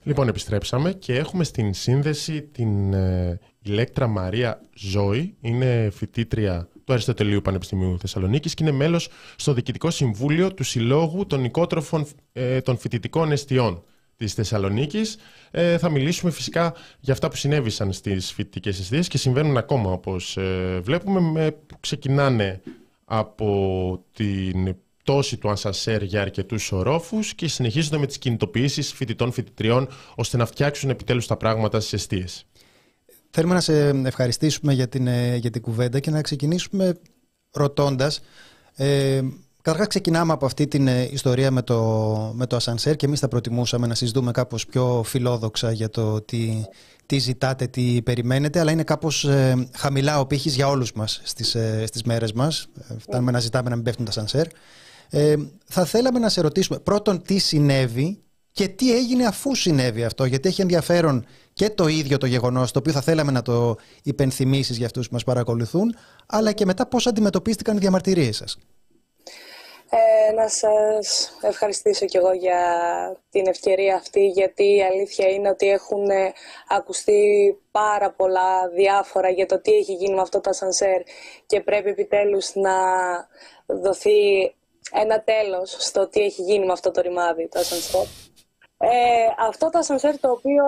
Λοιπόν, επιστρέψαμε και έχουμε στην σύνδεση την Ηλέκτρα Μαρία Ζώη. Είναι φοιτήτρια του Αριστοτελείου Πανεπιστημίου Θεσσαλονίκης και είναι μέλος στο Διοικητικό Συμβούλιο του Συλλόγου των Οικότροφων των Φοιτητικών Εστιών της Θεσσαλονίκης. Θα μιλήσουμε φυσικά για αυτά που συνέβησαν στις φοιτητικές εστίες και συμβαίνουν ακόμα, όπως βλέπουμε, που ξεκινάνε από την πτώση του ασανσέρ για αρκετούς ορόφους και συνεχίζονται με τις κινητοποιήσεις φοιτητών-φοιτητριών ώστε να φτιάξουν επιτέλους τα πράγματα στις εστίες. Θέλουμε να σε ευχαριστήσουμε για την κουβέντα και να ξεκινήσουμε ρωτώντας. Καταρχάς ξεκινάμε από αυτή την ιστορία με το ασανσέρ και εμείς θα προτιμούσαμε να συζητούμε κάπως πιο φιλόδοξα για το τι ζητάτε, τι περιμένετε, αλλά είναι κάπως χαμηλά ο πύχης για όλους μας στις μέρες μας. Φτάνουμε να ζητάμε να μην πέφτουν τα ασανσέρ. Θα θέλαμε να σε ρωτήσουμε πρώτον τι συνέβη και τι έγινε αφού συνέβη αυτό, γιατί έχει ενδιαφέρον και το ίδιο το γεγονός, το οποίο θα θέλαμε να το υπενθυμίσεις για αυτούς που μας παρακολουθούν, αλλά και μετά πώς αντιμετωπίστηκαν οι διαμαρτυρίες σας. Να σας ευχαριστήσω κι εγώ για την ευκαιρία αυτή, γιατί η αλήθεια είναι ότι έχουν ακουστεί πάρα πολλά διάφορα για το τι έχει γίνει με αυτό το ασανσέρ και πρέπει επιτέλους να δοθεί ένα τέλος στο τι έχει γίνει με αυτό το ρημάδι, το ασανσέρ. Αυτό το ασανσέρ, το οποίο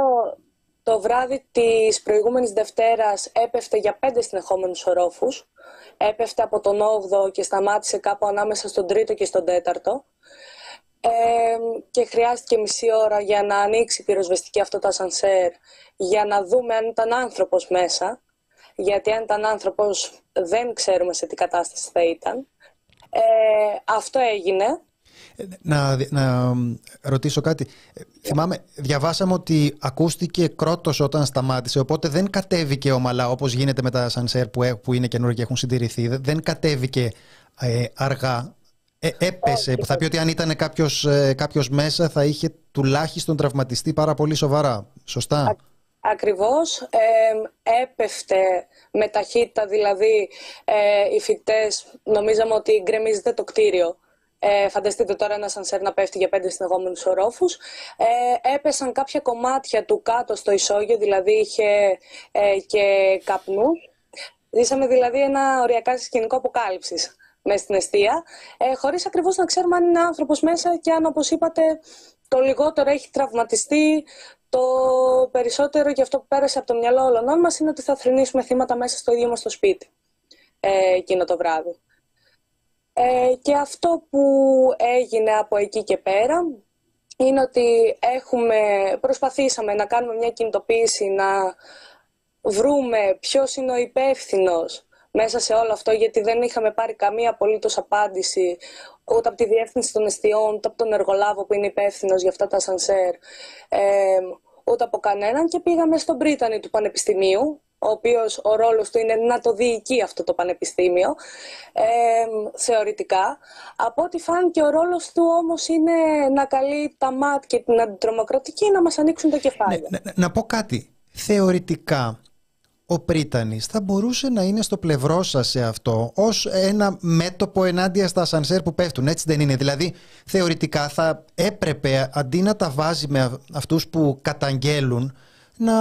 το βράδυ της προηγούμενης Δευτέρας έπεφτε για 5 συνεχόμενους ορόφους, έπεφτε από τον 8ο και σταμάτησε κάπου ανάμεσα στον 3ο και στον 4ο, και χρειάστηκε μισή ώρα για να ανοίξει πυροσβεστική αυτό το ασανσέρ, για να δούμε αν ήταν άνθρωπος μέσα, γιατί αν ήταν άνθρωπος δεν ξέρουμε σε τι κατάσταση θα ήταν. Αυτό έγινε. Να ρωτήσω κάτι. Θυμάμαι, διαβάσαμε ότι ακούστηκε κρότος όταν σταμάτησε, οπότε δεν κατέβηκε ομαλά όπως γίνεται με τα ασανσέρ που είναι καινούργια και έχουν συντηρηθεί. Δεν κατέβηκε αργά. Έπεσε. Όχι. Θα πει ότι αν ήταν κάποιος μέσα θα είχε τουλάχιστον τραυματιστεί πάρα πολύ σοβαρά. Σωστά. Ακριβώς, έπεφτε με ταχύτητα, δηλαδή οι φοιτητές νομίζαμε ότι γκρεμίζεται το κτίριο. Φανταστείτε τώρα ένα ασανσέρ να πέφτει για 5 συνεχόμενους ορόφους. Έπεσαν κάποια κομμάτια του κάτω στο ισόγειο, δηλαδή είχε και καπνούς. Ζήσαμε δηλαδή ένα οριακά σκηνικό αποκάλυψης μέσα στην εστία, χωρίς ακριβώς να ξέρουμε αν είναι άνθρωπος μέσα και αν, όπως είπατε, το λιγότερο έχει τραυματιστεί. Το περισσότερο, και αυτό που πέρασε από το μυαλό όλων μας, είναι ότι θα θρηνήσουμε θύματα μέσα στο ίδιο μας το σπίτι εκείνο το βράδυ. Και αυτό που έγινε από εκεί και πέρα είναι ότι προσπαθήσαμε να κάνουμε μια κινητοποίηση, να βρούμε ποιος είναι ο υπεύθυνος μέσα σε όλο αυτό, γιατί δεν είχαμε πάρει καμία απολύτως απάντηση ούτε από τη διεύθυνση των εστιών, ούτε από τον εργολάβο που είναι υπεύθυνος για αυτά τα ασανσέρ, ούτε από κανέναν, και πήγαμε στον πρίτανη του Πανεπιστημίου, ο οποίος ο ρόλος του είναι να το διοικεί αυτό το πανεπιστήμιο, θεωρητικά. Από ό,τι φάνηκε ο ρόλος του όμως είναι να καλεί τα ΜΑΤ και την αντιτρομοκρατική να μας ανοίξουν το κεφάλι. Να πω κάτι. Θεωρητικά ο πρίτανης θα μπορούσε να είναι στο πλευρό σας σε αυτό ως ένα μέτωπο ενάντια στα ασανσέρ που πέφτουν, έτσι δεν είναι? Δηλαδή θεωρητικά θα έπρεπε, αντί να τα βάζει με αυτούς που καταγγέλουν, να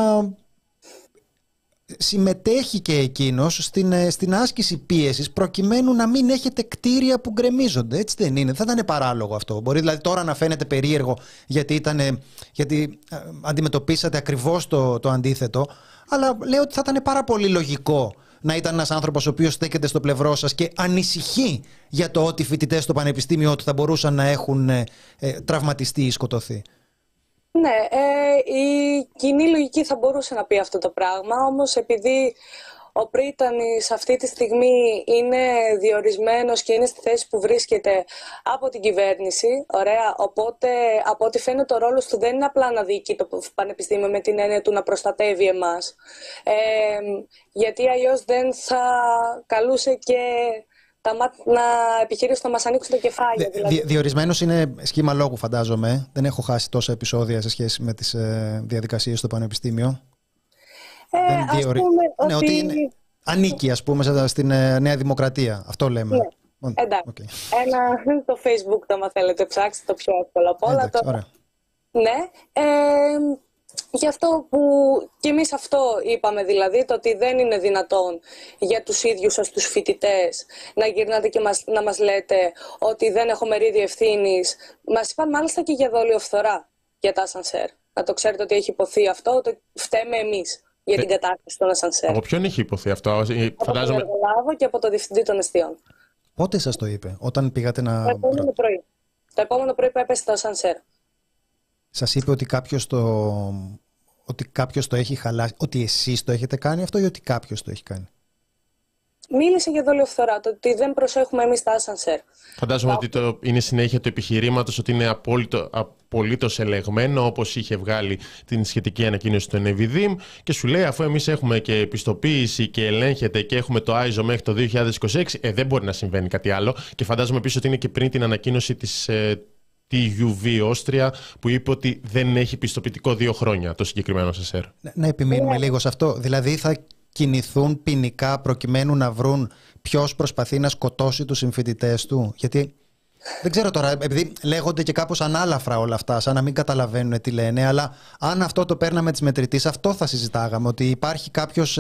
συμμετέχει και εκείνος στην άσκηση πίεσης προκειμένου να μην έχετε κτίρια που γκρεμίζονται, έτσι δεν είναι? Θα ήταν παράλογο αυτό. Μπορεί δηλαδή τώρα να φαίνεται περίεργο γιατί αντιμετωπίσατε ακριβώς το αντίθετο, αλλά λέω ότι θα ήταν πάρα πολύ λογικό να ήταν ένας άνθρωπος ο οποίος στέκεται στο πλευρό σας και ανησυχεί για το ότι οι φοιτητές στο πανεπιστήμιο του θα μπορούσαν να έχουν τραυματιστεί ή σκοτωθεί. Ναι, η κοινή λογική θα μπορούσε να πει αυτό το πράγμα, όμως επειδή ο πρίτανης αυτή τη στιγμή είναι διορισμένος και είναι στη θέση που βρίσκεται από την κυβέρνηση, ωραία, οπότε από ό,τι φαίνεται ο ρόλος του δεν είναι απλά να διοικεί το πανεπιστήμιο με την έννοια του να προστατεύει εμάς, γιατί αλλιώς δεν θα καλούσε και να επιχειρήσουν να μας ανοίξουν το κεφάλι. Δηλαδή. Διορισμένος είναι σχήμα λόγου, φαντάζομαι. Δεν έχω χάσει τόσα επεισόδια σε σχέση με τις διαδικασίες στο πανεπιστήμιο. Ότι είναι... ανήκει, ας πούμε, στην Νέα Δημοκρατία. Αυτό λέμε. Ναι. Εντάξει. Το Facebook, το άμα θέλετε ψάξετε, το πιο εύκολο από όλα. Ωραία. Ναι. Γι' αυτό που και εμείς αυτό είπαμε, δηλαδή, το ότι δεν είναι δυνατόν για τους ίδιους σας τους φοιτητές να γυρνάτε και να μας λέτε ότι δεν έχω μερίδιο ευθύνης. Μας είπαν μάλιστα και για δολιοφθορά για τα ασανσέρ. Να το ξέρετε ότι έχει υποθεί αυτό, ότι φταίμε εμείς για την κατάρτιση των ασανσέρ. Από ποιον έχει υποθεί αυτό, Από τον εργολάβο και από το διευθυντή των εστίων. Πότε σας το είπε, όταν πήγατε να... Το επόμενο πρωί. Το επόμενο πρωί που έπεσε το ασανσέρ. Σας είπε ότι κάποιος το έχει χαλάσει, ότι εσείς το έχετε κάνει αυτό ή ότι κάποιος το έχει κάνει? Μίλησε για δολιοφθορά, το ότι δεν προσέχουμε εμείς τα ασανσέρ. Φαντάζομαι ότι είναι συνέχεια του επιχειρήματος ότι είναι απολύτως ελεγμένο, όπως είχε βγάλει την σχετική ανακοίνωση του Ενεβιδήμ, και σου λέει, αφού εμείς έχουμε και επιστοποίηση και ελέγχεται και έχουμε το ISO μέχρι το 2026, δεν μπορεί να συμβαίνει κάτι άλλο. Και φαντάζομαι επίσης ότι είναι και πριν την ανακοίνωση της TUV Austria, που είπε ότι δεν έχει πιστοποιητικό 2 χρόνια το συγκεκριμένο ασανσέρ. Να επιμείνουμε λίγο σε αυτό. Δηλαδή θα κινηθούν ποινικά προκειμένου να βρουν ποιος προσπαθεί να σκοτώσει τους συμφοιτητές του? Γιατί δεν ξέρω τώρα, επειδή λέγονται και κάπως ανάλαφρα όλα αυτά, σαν να μην καταλαβαίνουν τι λένε, αλλά αν αυτό το παίρναμε της μετρητής, αυτό θα συζητάγαμε, ότι υπάρχει κάποιος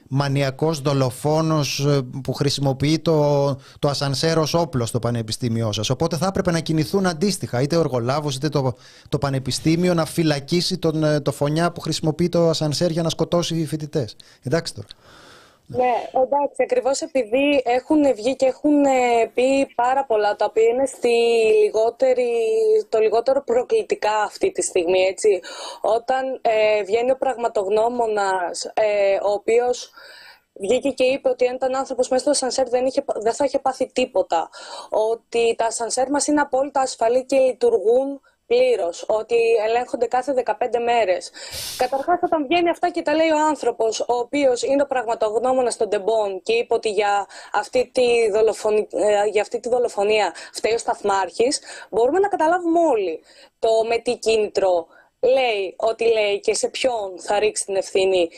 μανιακός δολοφόνος που χρησιμοποιεί το ασανσέρ ως όπλο στο πανεπιστήμιό σας. Οπότε θα έπρεπε να κινηθούν αντίστοιχα, είτε ο εργολάβος είτε το πανεπιστήμιο, να φυλακίσει το φωνιά που χρησιμοποιεί το ασανσέρ για να σκοτώσει οι φοιτητές. Εντάξει τώρα. Ναι, εντάξει, ακριβώς επειδή έχουν βγει και έχουν πει πάρα πολλά, τα οποία είναι το λιγότερο προκλητικά αυτή τη στιγμή, έτσι. Όταν βγαίνει ο πραγματογνώμονας, ο οποίος βγήκε και είπε ότι αν ήταν άνθρωπος μέσα στο ασανσέρ δεν θα είχε πάθει τίποτα, ότι τα ασανσέρ μας είναι απόλυτα ασφαλή και λειτουργούν πλήρως, ότι ελέγχονται κάθε 15 μέρες. Καταρχάς, όταν βγαίνει αυτά και τα λέει ο άνθρωπος, ο οποίος είναι ο πραγματογνώμονας των Ντεμπών και είπε ότι για αυτή τη δολοφονία φταίει ο σταθμάρχης, μπορούμε να καταλάβουμε όλοι το με τι κίνητρο λέει ό,τι λέει και σε ποιον θα ρίξει την ευθύνη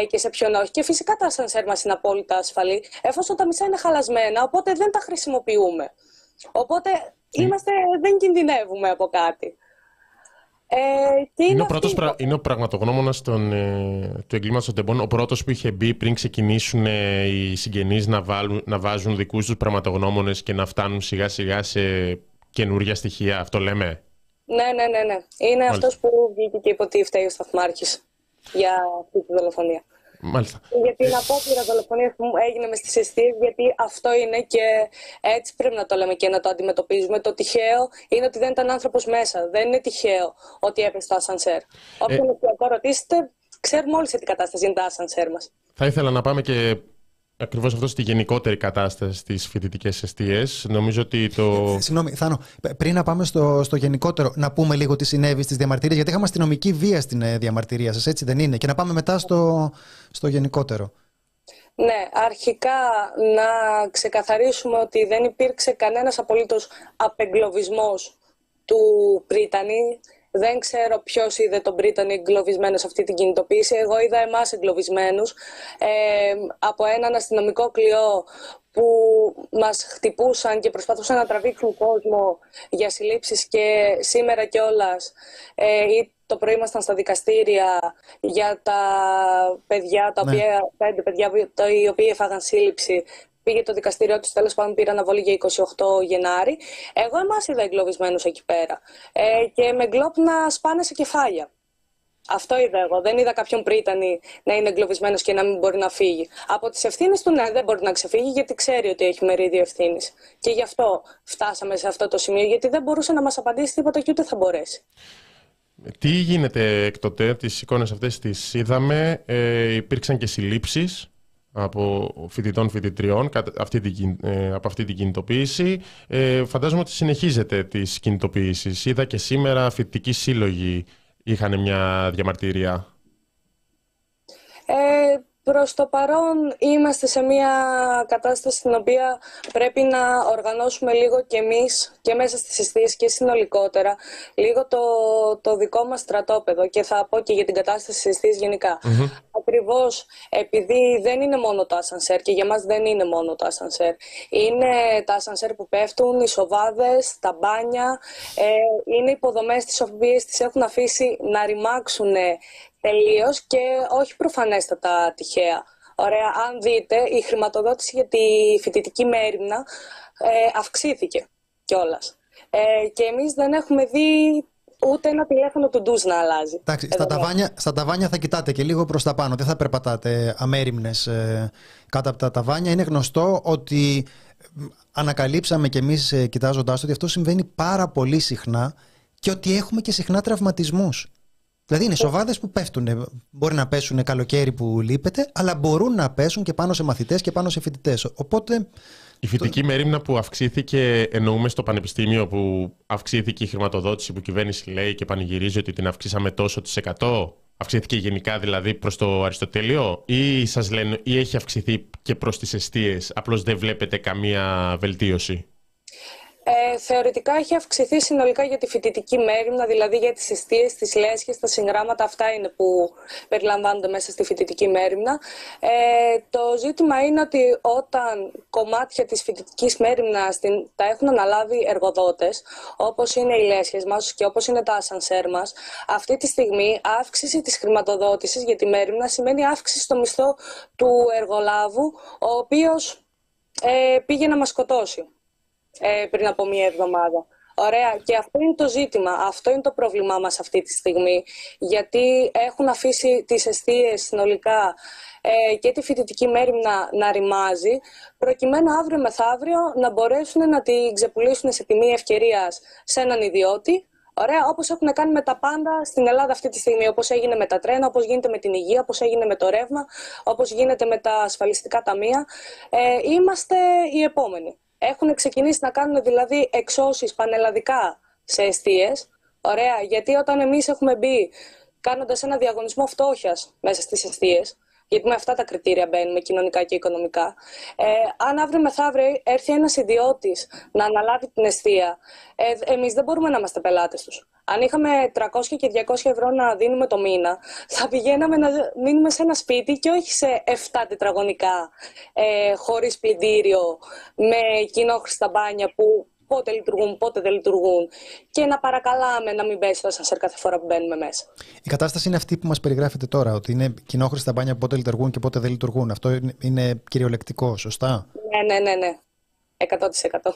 και σε ποιον όχι. Και φυσικά τα ασανσέρ μας είναι απόλυτα ασφαλή, εφόσον τα μισά είναι χαλασμένα, οπότε δεν τα χρησιμοποιούμε. Οπότε δεν κινδυνεύουμε από κάτι. Είναι ο πραγματογνώμονας του εγκλήματος των Ντεμπών, ο πρώτος που είχε μπει πριν ξεκινήσουν οι συγγενείς να βάζουν δικούς τους πραγματογνώμονες και να φτάνουν σιγά σιγά σε καινούργια στοιχεία. Αυτό λέμε. Ναι. Είναι αυτός που βγήκε και είπε ότι φταίει ο σταθμάρχης για αυτή τη δολοφονία. Μάλιστα. Για την απόπειρα δολοφονία που έγινε μες στις εστίες, γιατί αυτό είναι και έτσι πρέπει να το λέμε και να το αντιμετωπίζουμε. Το τυχαίο είναι ότι δεν ήταν άνθρωπος μέσα. Δεν είναι τυχαίο ότι έπεσε το ασανσέρ. Όποιον το ρωτήσετε, ξέρουμε όλοι σε τι κατάσταση είναι τα ασανσέρ μας. Θα ήθελα να πάμε και ακριβώς αυτό στη γενικότερη κατάσταση στις φοιτητικές εστίες. Νομίζω ότι Συγγνώμη, Θάνο, πριν να πάμε στο γενικότερο, να πούμε λίγο τι συνέβη στις διαμαρτυρίες, γιατί είχαμε αστυνομική βία στην διαμαρτυρία σας, έτσι δεν είναι? Και να πάμε μετά στο γενικότερο. Ναι, αρχικά να ξεκαθαρίσουμε ότι δεν υπήρξε κανένας απολύτως απεγκλωβισμός του Πρίτανη. Δεν ξέρω ποιος είδε τον Πρίτανη εγκλωβισμένο σε αυτή την κινητοποίηση. Εγώ είδα εμάς εγκλωβισμένους από έναν αστυνομικό κλειό που μας χτυπούσαν και προσπαθούσαν να τραβήξουν κόσμο για συλλήψεις, και σήμερα κιόλας το πρωί ήμασταν στα δικαστήρια για τα παιδιά, τα οποία, 5 παιδιά οι οποίοι έφαγαν σύλληψη. Πήγε το δικαστήριό τους, τέλος πάντων πήρε αναβολή για 28 Γενάρη. Εγώ εμάς είδα εγκλωβισμένους εκεί πέρα. Και με γκλόπ να σπάνε σε κεφάλια. Αυτό είδα εγώ. Δεν είδα κάποιον Πρίτανη να είναι εγκλωβισμένος και να μην μπορεί να φύγει. Από τις ευθύνες του, ναι, δεν μπορεί να ξεφύγει, γιατί ξέρει ότι έχει μερίδιο ευθύνης. Και γι' αυτό φτάσαμε σε αυτό το σημείο, γιατί δεν μπορούσε να μας απαντήσει τίποτα και ούτε θα μπορέσει. Τι γίνεται εκ τότε? Τις εικόνες αυτές τις είδαμε. Υπήρξαν και συλλήψεις από φοιτητών-φοιτητριών από αυτή την κινητοποίηση. Φαντάζομαι ότι συνεχίζετε τις κινητοποίησεις. Είδα και σήμερα φοιτητικοί σύλλογοι είχαν μια διαμαρτυρία. Προς το παρόν είμαστε σε μια κατάσταση στην οποία πρέπει να οργανώσουμε λίγο και εμείς και μέσα στις εστίες και συνολικότερα λίγο το δικό μας στρατόπεδο, και θα πω και για την κατάσταση στις εστίες γενικά. Ακριβώς επειδή δεν είναι μόνο το ασανσέρ, και για μας δεν είναι μόνο το ασανσέρ, είναι τα ασανσέρ που πέφτουν, οι σοβάδες, τα μπάνια, είναι υποδομές τις οποίες τις έχουν αφήσει να ρημάξουν τελείως και όχι προφανέστατα τυχαία. Ωραία, αν δείτε, η χρηματοδότηση για τη φοιτητική μέριμνα αυξήθηκε κιόλας. Και εμείς δεν έχουμε δει ούτε ένα τηλέφωνο του ντους να αλλάζει. Εντάξει, στα ταβάνια θα κοιτάτε και λίγο προς τα πάνω, δεν θα περπατάτε αμέριμνες κάτω από τα ταβάνια. Είναι γνωστό ότι ανακαλύψαμε κι εμείς κοιτάζοντάς το ότι αυτό συμβαίνει πάρα πολύ συχνά και ότι έχουμε και συχνά τραυματισμούς. Δηλαδή είναι σοβάδες που πέφτουν. Μπορεί να πέσουν καλοκαίρι που λείπεται, αλλά μπορούν να πέσουν και πάνω σε μαθητές και πάνω σε φοιτητές. Οπότε. Η φοιτητική μέριμνα που αυξήθηκε, εννοούμε στο πανεπιστήμιο που αυξήθηκε η χρηματοδότηση που η κυβέρνηση λέει και πανηγυρίζει ότι την αυξήσαμε τόσο της 100%. Αυξήθηκε γενικά δηλαδή προς το Αριστοτέλειο, ή σας λένε ή έχει αυξηθεί και προς τις εστίες, απλώς δεν βλέπετε καμία βελτίωση? Θεωρητικά έχει αυξηθεί συνολικά για τη φοιτητική μέριμνα, δηλαδή για τις εστίες, τις λέσχες, τα συγγράμματα, αυτά είναι που περιλαμβάνονται μέσα στη φοιτητική μέριμνα. Το ζήτημα είναι ότι όταν κομμάτια της φοιτητικής μέριμνας τα έχουν αναλάβει εργοδότες, όπως είναι οι λέσχες μας και όπως είναι τα ασανσέρ μας, αυτή τη στιγμή αύξηση της χρηματοδότησης για τη μέριμνα σημαίνει αύξηση στο μισθό του εργολάβου, ο οποίος πήγε να μας σκοτώσει πριν από μία εβδομάδα. Ωραία, και αυτό είναι το ζήτημα, αυτό είναι το πρόβλημά μας αυτή τη στιγμή, γιατί έχουν αφήσει τις εστίες συνολικά και τη φοιτητική μέριμνα να ρημάζει, προκειμένου αύριο μεθαύριο να μπορέσουν να την ξεπουλήσουν σε τιμή ευκαιρίας σε έναν ιδιώτη. Ωραία, όπως έχουν κάνει με τα πάντα στην Ελλάδα αυτή τη στιγμή, όπως έγινε με τα τρένα, όπως γίνεται με την υγεία, όπως έγινε με το ρεύμα, όπως γίνεται με τα ασφαλιστικά ταμεία. Είμαστε οι επόμενοι. Έχουν ξεκινήσει να κάνουν δηλαδή εξώσεις πανελλαδικά σε εστίες. Ωραία, γιατί όταν εμείς έχουμε μπει κάνοντας ένα διαγωνισμό φτώχειας μέσα στις εστίες, γιατί με αυτά τα κριτήρια μπαίνουμε, κοινωνικά και οικονομικά, αν αύριο μεθαύριο έρθει ένας ιδιώτης να αναλάβει την εστία, εμείς δεν μπορούμε να είμαστε πελάτες τους. Αν είχαμε 300 και 200 ευρώ να δίνουμε το μήνα, θα πηγαίναμε να μείνουμε σε ένα σπίτι και όχι σε 7 τετραγωνικά, χωρίς πλυντήριο, με κοινόχρηστα μπάνια που πότε λειτουργούν, πότε δεν λειτουργούν, και να παρακαλάμε να μην πέσει το ασανσέρ κάθε φορά που μπαίνουμε μέσα. Η κατάσταση είναι αυτή που μας περιγράφετε τώρα, ότι είναι κοινόχρηστα μπάνια που πότε λειτουργούν και πότε δεν λειτουργούν. Αυτό είναι κυριολεκτικό, σωστά? Ναι. 100%.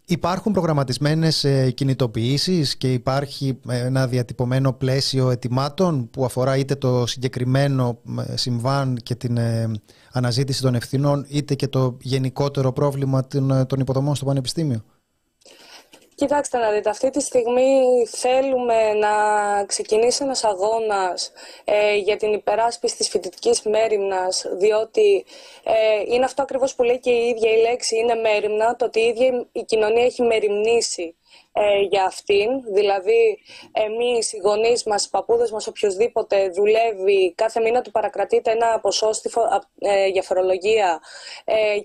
Υπάρχουν προγραμματισμένες κινητοποιήσεις και υπάρχει ένα διατυπωμένο πλαίσιο ετοιμάτων που αφορά είτε το συγκεκριμένο συμβάν και την αναζήτηση των ευθυνών, είτε και το γενικότερο πρόβλημα των υποδομών στο Πανεπιστήμιο? Κοιτάξτε να δείτε, αυτή τη στιγμή θέλουμε να ξεκινήσει ένας αγώνας για την υπεράσπιση της φοιτητικής μέριμνας, διότι είναι αυτό ακριβώς που λέει και η ίδια η λέξη, είναι μέριμνα, το ότι η ίδια η κοινωνία έχει μεριμνήσει για αυτήν. Δηλαδή εμείς, οι γονείς μας, οι παππούδες μας, οποιοδήποτε δουλεύει, κάθε μήνα του παρακρατείται ένα ποσό για φορολογία,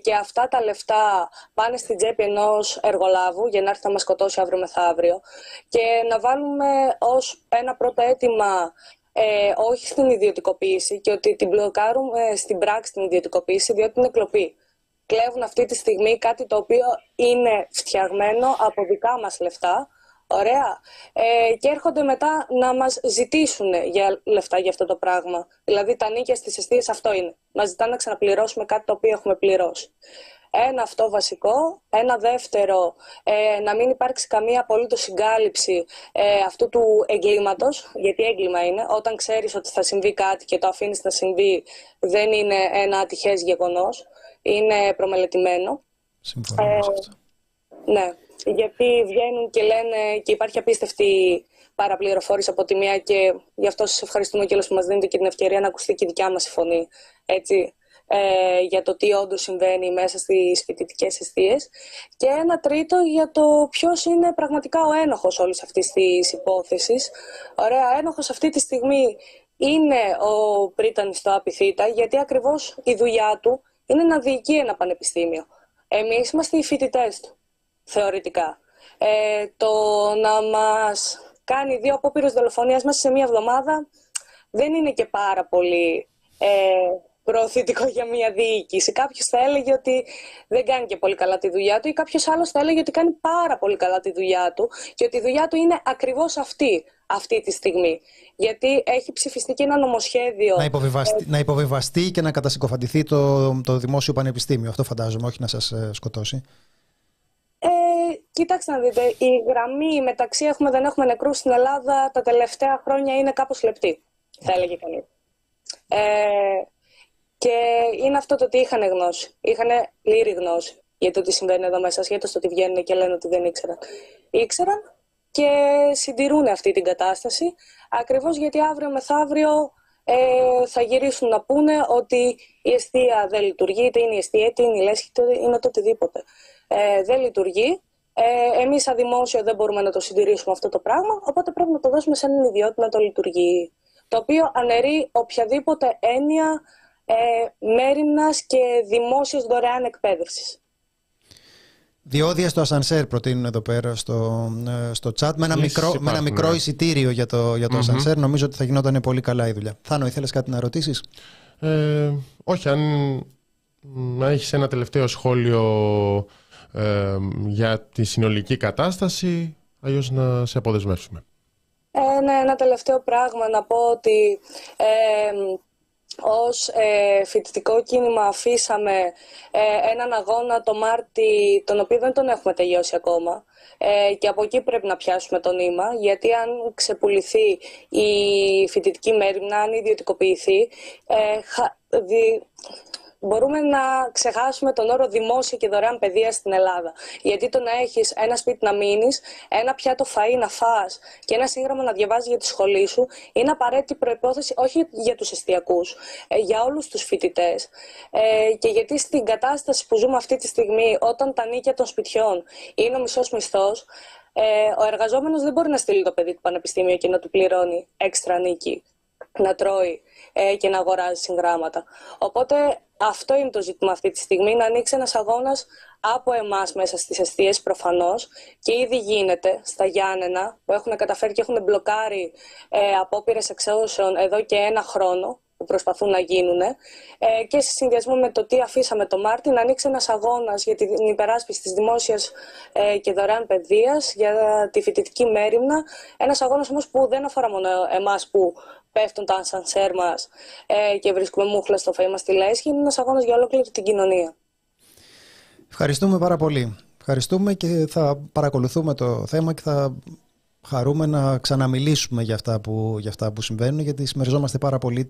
και αυτά τα λεφτά πάνε στην τσέπη ενός εργολάβου για να έρθει να μας σκοτώσει αύριο μεθαύριο, και να βάλουμε ως ένα πρώτο αίτημα όχι στην ιδιωτικοποίηση, και ότι την μπλοκάρουμε στην πράξη την ιδιωτικοποίηση, διότι είναι κλοπή. Κλέβουν αυτή τη στιγμή κάτι το οποίο είναι φτιαγμένο από δικά μας λεφτά, ωραία, και έρχονται μετά να μας ζητήσουν για λεφτά για αυτό το πράγμα. Δηλαδή τα νίκια στις εστίες αυτό είναι. Μας ζητάνε να ξαναπληρώσουμε κάτι το οποίο έχουμε πληρώσει. Ένα αυτό βασικό. Ένα δεύτερο, να μην υπάρξει καμία απολύτως συγκάλυψη αυτού του εγκλήματος, γιατί έγκλημα είναι. Όταν ξέρεις ότι θα συμβεί κάτι και το αφήνεις να συμβεί, δεν είναι ένα ατυχές γεγονός. Είναι προμελετημένο. Συμφωνώ. Ναι, γιατί βγαίνουν και λένε και υπάρχει απίστευτη παραπληροφόρηση από τη μία, και γι' αυτό σας ευχαριστούμε κιόλας που μας δίνετε και την ευκαιρία να ακουστεί και η δικιά μας η φωνή, έτσι, για το τι όντως συμβαίνει μέσα στις φοιτητικές εστίες. Και ένα τρίτο για το ποιος είναι πραγματικά ο ένοχος όλης αυτής της υπόθεσης. Ωραία, ένοχος αυτή τη στιγμή είναι ο Πρίτανης στο Απιθύτα, γιατί ακριβώς η δουλειά του είναι να διοικεί ένα πανεπιστήμιο. Εμείς είμαστε οι φοιτητές του, θεωρητικά. Το να μας κάνει 2 απόπειρες δολοφονίας μέσα σε μία εβδομάδα δεν είναι και πάρα πολύ προωθητικό για μια διοίκηση. Κάποιος θα έλεγε ότι δεν κάνει και πολύ καλά τη δουλειά του, ή κάποιος άλλος θα έλεγε ότι κάνει πάρα πολύ καλά τη δουλειά του και ότι η δουλειά του είναι ακριβώς αυτή τη στιγμή. Γιατί έχει ψηφιστεί και ένα νομοσχέδιο. Να υποβιβαστεί και να κατασυκοφαντηθεί το Δημόσιο Πανεπιστήμιο. Αυτό φαντάζομαι, όχι να σας σκοτώσει. Κοιτάξτε να δείτε, η γραμμή μεταξύ έχουμε δεν έχουμε νεκρούς στην Ελλάδα τα τελευταία χρόνια είναι κάπως λεπτή, θα έλεγε κανείς. Και είναι αυτό το ότι είχαν γνώση. Είχαν πλήρη γνώση για το τι συμβαίνει εδώ μέσα, ασχέτως το ότι βγαίνουν και λένε ότι δεν ήξεραν. Ήξεραν και συντηρούν αυτή την κατάσταση, ακριβώς γιατί αύριο μεθαύριο θα γυρίσουν να πούνε ότι η εστία δεν λειτουργεί, είτε είναι η εστία, είτε είναι η λέσχη, είτε είναι το οτιδήποτε. Δεν λειτουργεί. Εμείς σαν δημόσιο δεν μπορούμε να το συντηρήσουμε αυτό το πράγμα, οπότε πρέπει να το δώσουμε σε έναν ιδιότητα να το λειτουργεί. Το οποίο αναιρεί οποιαδήποτε έννοια μέριμνας και δημόσιας δωρεάν εκπαίδευσης. Διόδια στο ασανσέρ προτείνουν εδώ πέρα στο chat με ένα μικρό εισιτήριο για το ασανσέρ. Νομίζω ότι θα γινόταν πολύ καλά η δουλειά. Θάνο, ήθελες κάτι να ρωτήσεις? Όχι, αν να έχεις ένα τελευταίο σχόλιο για τη συνολική κατάσταση, αλλιώς να σε αποδεσμεύσουμε. Ναι, ένα τελευταίο πράγμα να πω ότι ως φοιτητικό κίνημα αφήσαμε έναν αγώνα το Μάρτι, τον οποίο δεν τον έχουμε τελειώσει ακόμα, και από εκεί πρέπει να πιάσουμε το νήμα, γιατί αν ξεπουληθεί η φοιτητική μέριμνα, αν ιδιωτικοποιηθεί, μπορούμε να ξεχάσουμε τον όρο δημόσια και δωρεάν παιδεία στην Ελλάδα. Γιατί το να έχεις ένα σπίτι να μείνεις, ένα πιάτο φαΐ να φας και ένα σύγγραμμα να διαβάζεις για τη σχολή σου είναι απαραίτητη προϋπόθεση όχι για τους εστιακούς, για όλους τους φοιτητές. Και γιατί στην κατάσταση που ζούμε αυτή τη στιγμή, όταν τα νίκια των σπιτιών είναι ο μισός μισθός, ο εργαζόμενος δεν μπορεί να στείλει το παιδί του πανεπιστήμιο και να του πληρώνει έξτρα νίκη, να τρώει και να αγοράζει συγγράμματα. Οπότε αυτό είναι το ζήτημα αυτή τη στιγμή, να ανοίξει ένας αγώνας από εμάς μέσα στις εστίες προφανώς, και ήδη γίνεται στα Γιάννενα που έχουν καταφέρει και έχουν μπλοκάρει απόπειρες εξαίσεων εδώ και 1 χρόνο που προσπαθούν να γίνουν, και σε συνδυασμό με το τι αφήσαμε το Μάρτι, να ανοίξει ένας αγώνας για την υπεράσπιση της δημόσιας και δωρεάν παιδείας, για τη φοιτητική μέριμνα. Ένας αγώνας όμως που δεν αφορά μόνο εμάς που πέφτουν τα ασανσέρ μας και βρίσκουμε μούχλα στο φαΐ μας στη λέσχη, είναι ένας αγώνας για ολόκληρη την κοινωνία. Ευχαριστούμε πάρα πολύ. Ευχαριστούμε και θα παρακολουθούμε το θέμα και θα χαρούμε να ξαναμιλήσουμε για αυτά που συμβαίνουν, γιατί συμμεριζόμαστε πάρα πολύ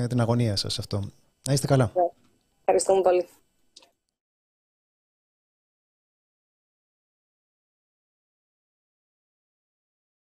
την αγωνία σας σε αυτό. Να είστε καλά. Ευχαριστούμε πολύ.